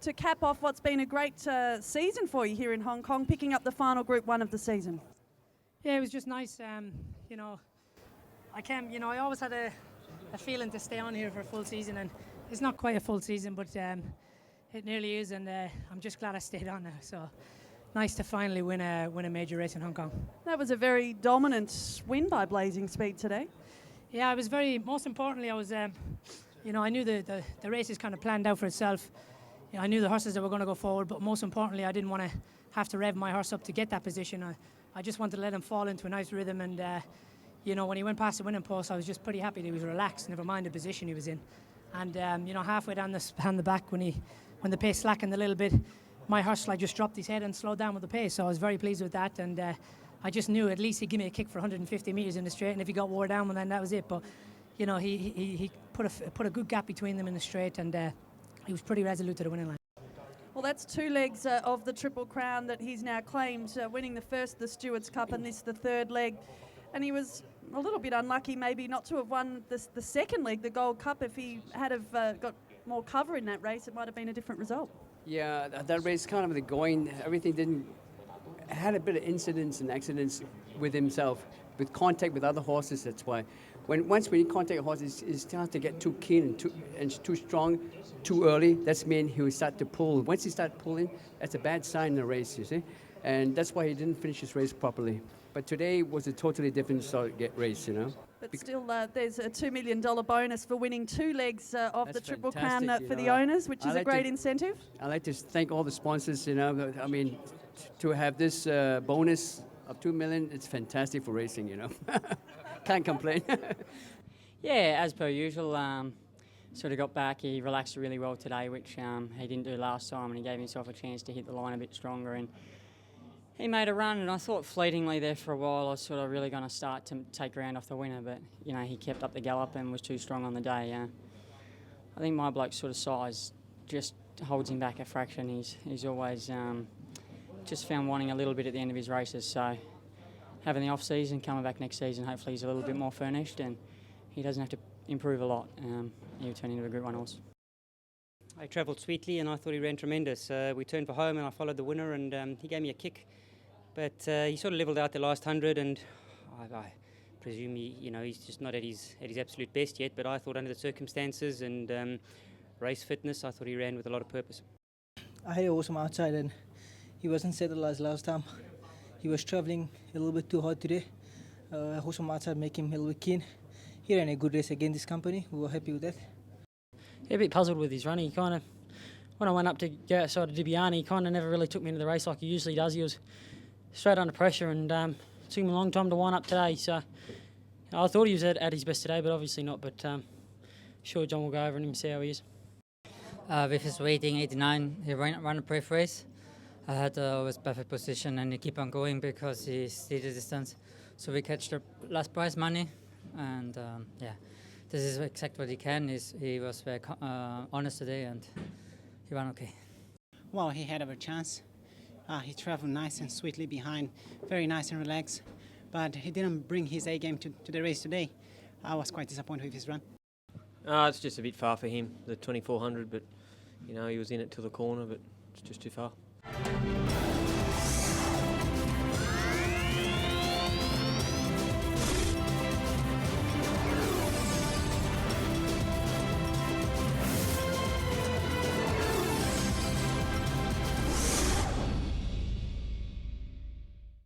to cap off what's been a great season for you here in Hong Kong, picking up the final Group 1 of the season. Yeah, it was just nice. You know, I always had a feeling to stay on here for a full season, and it's not quite a full season, but it nearly is, and I'm just glad I stayed on now. So nice to finally win a major race in Hong Kong. That was a very dominant win by Blazing Speed today. Yeah, I was most importantly, I was, you know, I knew the race is kind of planned out for itself. You know, I knew the horses that were going to go forward, but most importantly, I didn't want to have to rev my horse up to get that position. I just wanted to let him fall into a nice rhythm, and you know, when he went past the winning post, I was just pretty happy that he was relaxed, never mind the position he was in. And you know, halfway down the back, when the pace slackened a little bit, my horse just dropped his head and slowed down with the pace. So I was very pleased with that, and I just knew at least he'd give me a kick for 150 metres in the straight, and if he got wore down, well, then that was it. But you know, he put a good gap between them in the straight, and he was pretty resolute to the winning line. Well, that's 2 legs of the Triple Crown that he's now claimed, winning the first, the Stewards Cup, and this the 3rd leg. And he was a little bit unlucky maybe not to have won the second leg, the Gold Cup. If he had got more cover in that race, it might have been a different result. Yeah, that race kind of everything had a bit of incidents and accidents with himself, with contact with other horses. That's why once when you contact a horse, it starts to get too keen and too strong too early. That's mean he will start to pull. Once he starts pulling, that's a bad sign in the race, you see. And that's why he didn't finish his race properly. But today was a totally different sort of race, you know. But still, there's a $2 million bonus for winning 2 legs of the Triple Crown for the owners, which is a great incentive. I'd like to thank all the sponsors, you know. I mean, to have this bonus of $2 million, it's fantastic for racing, you know. Can't complain. Yeah, as per usual, sort of got back. He relaxed really well today, which he didn't do last time, and he gave himself a chance to hit the line a bit stronger. And he made a run, and I thought fleetingly there for a while I was sort of really going to start to take ground off the winner, but you know, he kept up the gallop and was too strong on the day. I think my bloke's sort of size just holds him back a fraction. He's always just found wanting a little bit at the end of his races. So having the off season, coming back next season, hopefully he's a little bit more furnished and he doesn't have to improve a lot. He'll turn into a Group 1 horse. I travelled sweetly and I thought he ran tremendous. We turned for home and I followed the winner, and he gave me a kick. But he sort of levelled out the last 100, and I presume he's just not at his absolute best yet. But I thought under the circumstances and race fitness, I thought he ran with a lot of purpose. I had an awesome outside, and he wasn't settled as last time. He was travelling a little bit too hard today. Awesome outside make him a little bit keen. He ran a good race against this company. We were happy with that. Yeah, a bit puzzled with his run. He kind of, when I went up to go outside of Dibiani, he kind of never really took me into the race like he usually does. He was straight under pressure, and it took him a long time to wind up today. So I thought he was at his best today, but obviously not. But sure, John will go over and see how he is. With his rating 89, he ran a brief race. I had always perfect position, and he keep on going because he stayed the distance. So we catch the last prize money, and yeah, this is exactly what he can. He was very honest today, and he ran okay. Well, he had a chance. He travelled nice and sweetly behind, very nice and relaxed, but he didn't bring his A game to the race today. I was quite disappointed with his run. It's just a bit far for him, the 2400, but you know, he was in it till the corner, but it's just too far.